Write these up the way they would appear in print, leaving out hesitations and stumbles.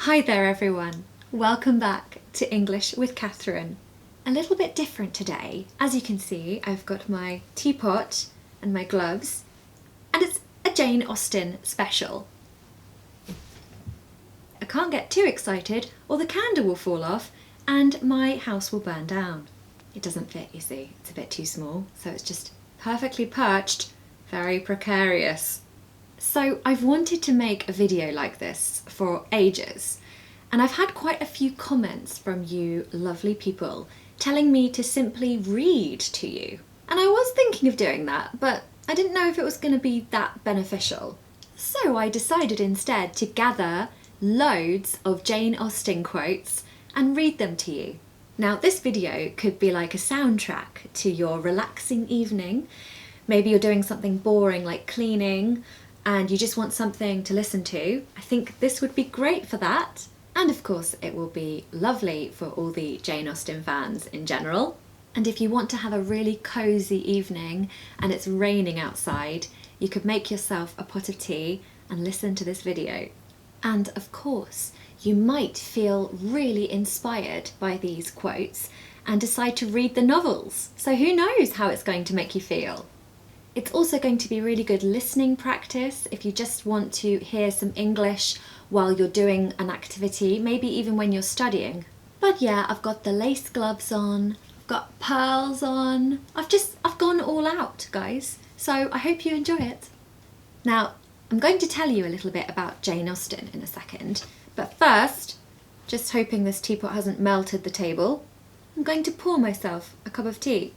Hi there everyone, welcome back to English with Catherine. A little bit different today. As you can see, I've got my teapot and my gloves, and it's a Jane Austen special. I can't get too excited or the candle will fall off and my house will burn down. It doesn't fit, you see, it's a bit too small, so it's just perfectly perched, very precarious. So I've wanted to make a video like this for ages, and I've had quite a few comments from you lovely people telling me to simply read to you. And I was thinking of doing that, but I didn't know if it was going to be that beneficial. So I decided instead to gather loads of Jane Austen quotes and read them to you. Now this video could be like a soundtrack to your relaxing evening. Maybe you're doing something boring like cleaning and you just want something to listen to. I think this would be great for that. And of course it will be lovely for all the Jane Austen fans in general. And if you want to have a really cosy evening and it's raining outside, you could make yourself a pot of tea and listen to this video. And of course, you might feel really inspired by these quotes and decide to read the novels. So who knows how it's going to make you feel? It's also going to be really good listening practice if you just want to hear some English while you're doing an activity, maybe even when you're studying. But yeah, I've got the lace gloves on, I've got pearls on, I've gone all out, guys. So I hope you enjoy it. Now, I'm going to tell you a little bit about Jane Austen in a second, but first, just hoping this teapot hasn't melted the table, I'm going to pour myself a cup of tea.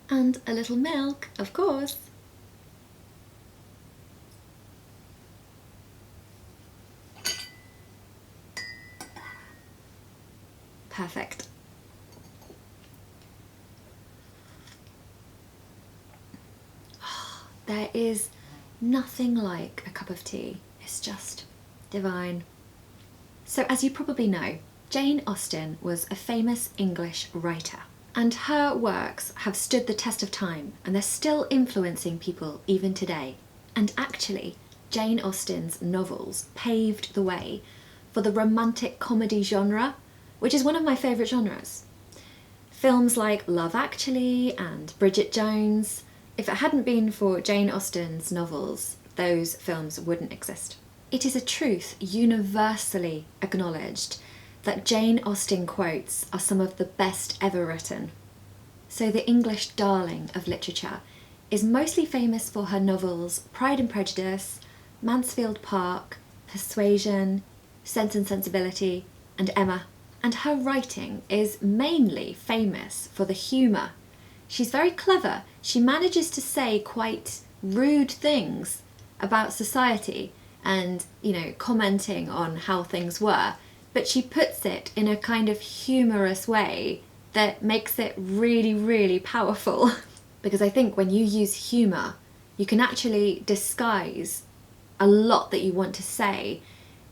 And a little milk, of course. Perfect. There is nothing like a cup of tea. It's just divine. So as you probably know, Jane Austen was a famous English writer. And her works have stood the test of time and they're still influencing people even today. And actually, Jane Austen's novels paved the way for the romantic comedy genre, which is one of my favourite genres. Films like Love Actually and Bridget Jones, if it hadn't been for Jane Austen's novels, those films wouldn't exist. It is a truth universally acknowledged that Jane Austen quotes are some of the best ever written. So the English darling of literature is mostly famous for her novels Pride and Prejudice, Mansfield Park, Persuasion, Sense Sensibility, and Emma. And her writing is mainly famous for the humour. She's very clever. She manages to say quite rude things about society and, commenting on how things were. But she puts it in a kind of humorous way that makes it really, really powerful. Because I think when you use humour, you can actually disguise a lot that you want to say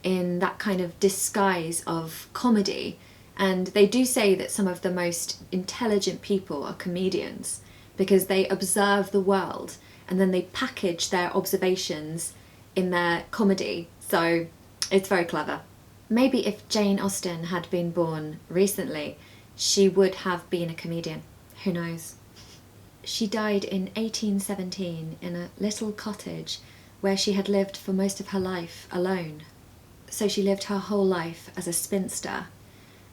in that kind of disguise of comedy. And they do say that some of the most intelligent people are comedians because they observe the world and then they package their observations in their comedy. So it's very clever. Maybe if Jane Austen had been born recently, she would have been a comedian. Who knows? She died in 1817 in a little cottage where she had lived for most of her life alone. So she lived her whole life as a spinster.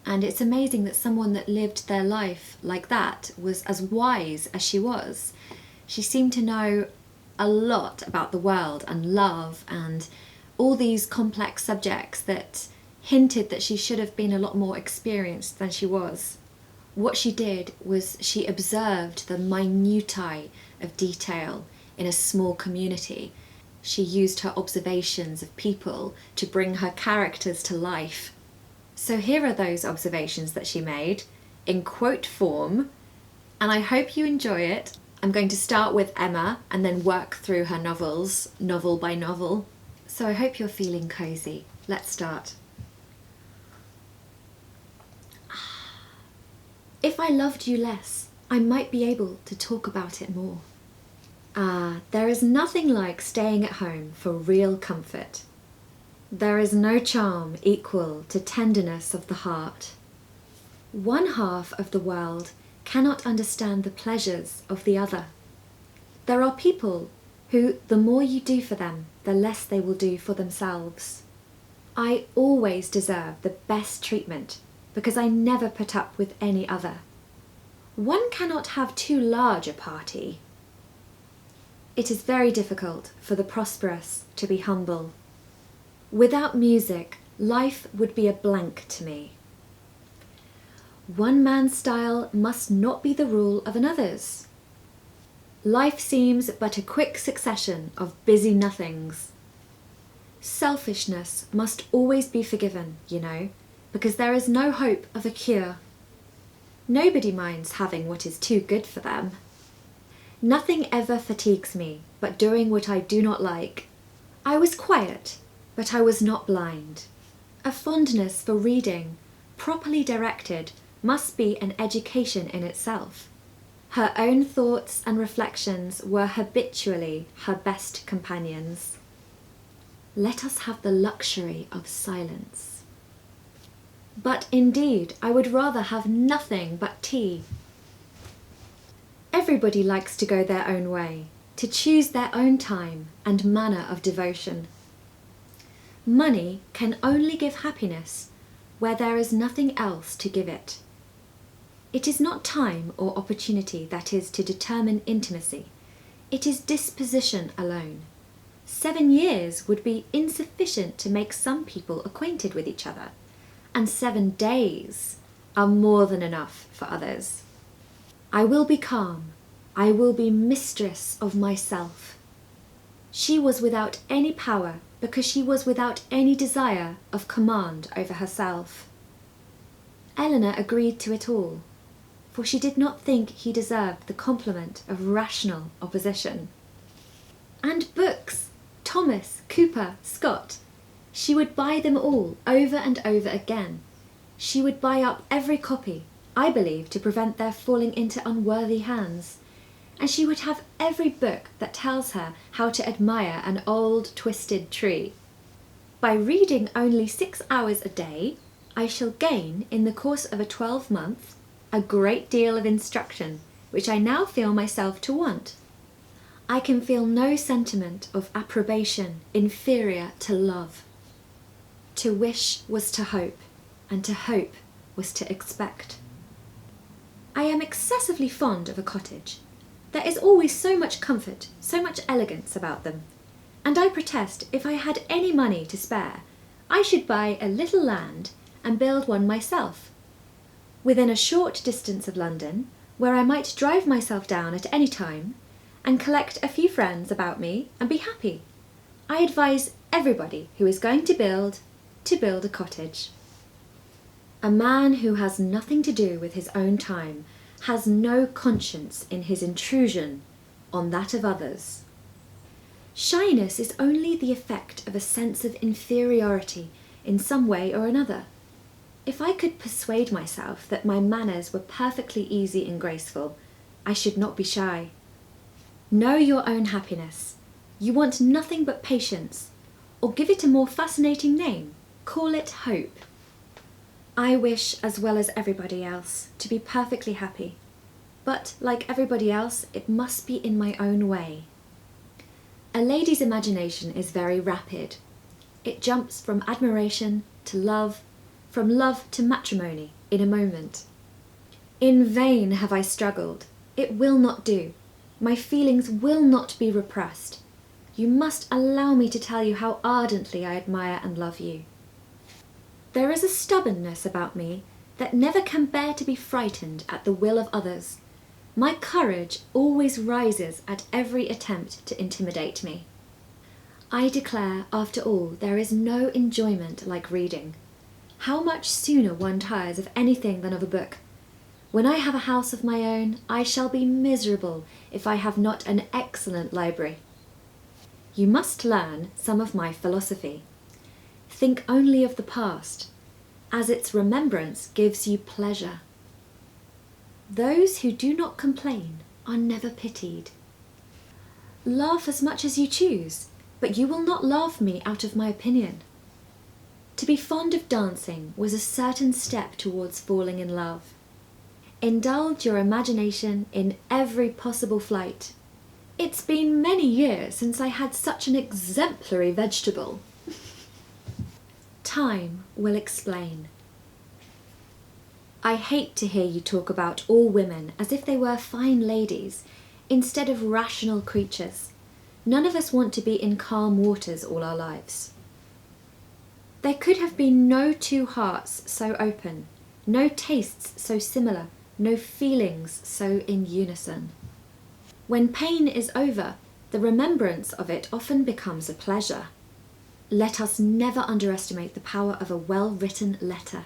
And it's amazing that someone that lived their life like that was as wise as she was. She seemed to know a lot about the world and love and all these complex subjects that hinted that she should have been a lot more experienced than she was. What she did was she observed the minutiae of detail in a small community. She used her observations of people to bring her characters to life. So here are those observations that she made in quote form, and I hope you enjoy it. I'm going to start with Emma and then work through her novels, novel by novel. So I hope you're feeling cosy. Let's start. If I loved you less, I might be able to talk about it more. Ah, there is nothing like staying at home for real comfort. There is no charm equal to tenderness of the heart. One half of the world cannot understand the pleasures of the other. There are people who, the more you do for them, the less they will do for themselves. I always deserve the best treatment because I never put up with any other. One cannot have too large a party. It is very difficult for the prosperous to be humble. Without music, life would be a blank to me. One man's style must not be the rule of another's. Life seems but a quick succession of busy nothings. Selfishness must always be forgiven, you know, because there is no hope of a cure. Nobody minds having what is too good for them. Nothing ever fatigues me but doing what I do not like. I was quiet, but I was not blind. A fondness for reading, properly directed, must be an education in itself. Her own thoughts and reflections were habitually her best companions. Let us have the luxury of silence. But indeed, I would rather have nothing but tea. Everybody likes to go their own way, to choose their own time and manner of devotion. Money can only give happiness where there is nothing else to give it. It is not time or opportunity that is to determine intimacy. It is disposition alone. 7 years would be insufficient to make some people acquainted with each other, and 7 days are more than enough for others. I will be calm. I will be mistress of myself. She was without any power because she was without any desire of command over herself. Eleanor agreed to it all, for she did not think he deserved the compliment of rational opposition. And books! Thomas, Cooper, Scott. She would buy them all over and over again. She would buy up every copy, I believe, to prevent their falling into unworthy hands. And she would have every book that tells her how to admire an old twisted tree. By reading only 6 hours a day, I shall gain, in the course of a 12-month, a great deal of instruction, which I now feel myself to want. I can feel no sentiment of approbation inferior to love. To wish was to hope, and to hope was to expect. I am excessively fond of a cottage. There is always so much comfort, so much elegance about them. And I protest, if I had any money to spare, I should buy a little land and build one myself, within a short distance of London, where I might drive myself down at any time, and collect a few friends about me and be happy. I advise everybody who is going to build a cottage. A man who has nothing to do with his own time has no conscience in his intrusion on that of others. Shyness is only the effect of a sense of inferiority in some way or another. If I could persuade myself that my manners were perfectly easy and graceful, I should not be shy. Know your own happiness. You want nothing but patience, or give it a more fascinating name. Call it hope. I wish, as well as everybody else, to be perfectly happy. But, like everybody else, it must be in my own way. A lady's imagination is very rapid. It jumps from admiration to love, from love to matrimony in a moment. In vain have I struggled. It will not do. My feelings will not be repressed. You must allow me to tell you how ardently I admire and love you. There is a stubbornness about me that never can bear to be frightened at the will of others. My courage always rises at every attempt to intimidate me. I declare, after all, there is no enjoyment like reading. How much sooner one tires of anything than of a book. When I have a house of my own, I shall be miserable if I have not an excellent library. You must learn some of my philosophy. Think only of the past, as its remembrance gives you pleasure. Those who do not complain are never pitied. Laugh as much as you choose, but you will not laugh me out of my opinion. To be fond of dancing was a certain step towards falling in love. Indulge your imagination in every possible flight. It's been many years since I had such an exemplary vegetable. Time will explain. I hate to hear you talk about all women as if they were fine ladies, instead of rational creatures. None of us want to be in calm waters all our lives. There could have been no two hearts so open, no tastes so similar, no feelings so in unison. When pain is over, the remembrance of it often becomes a pleasure. Let us never underestimate the power of a well-written letter.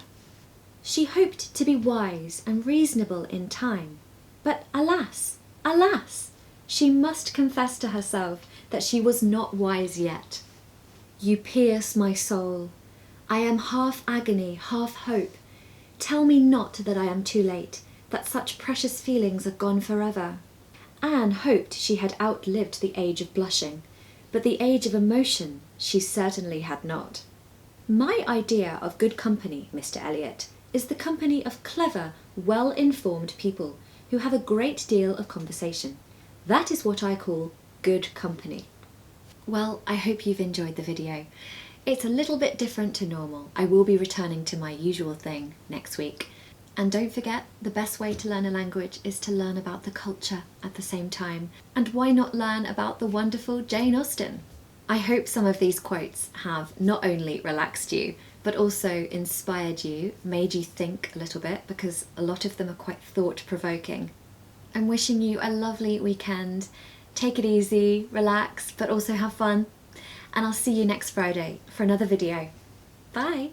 She hoped to be wise and reasonable in time, but alas, alas, she must confess to herself that she was not wise yet. You pierce my soul. I am half agony, half hope. Tell me not that I am too late, that such precious feelings are gone forever. Anne hoped she had outlived the age of blushing, but the age of emotion she certainly had not. My idea of good company, Mr. Elliot, is the company of clever, well-informed people who have a great deal of conversation. That is what I call good company. Well, I hope you've enjoyed the video. It's a little bit different to normal. I will be returning to my usual thing next week. And don't forget, the best way to learn a language is to learn about the culture at the same time. And why not learn about the wonderful Jane Austen? I hope some of these quotes have not only relaxed you, but also inspired you, made you think a little bit, because a lot of them are quite thought-provoking. I'm wishing you a lovely weekend. Take it easy, relax, but also have fun. And I'll see you next Friday for another video. Bye!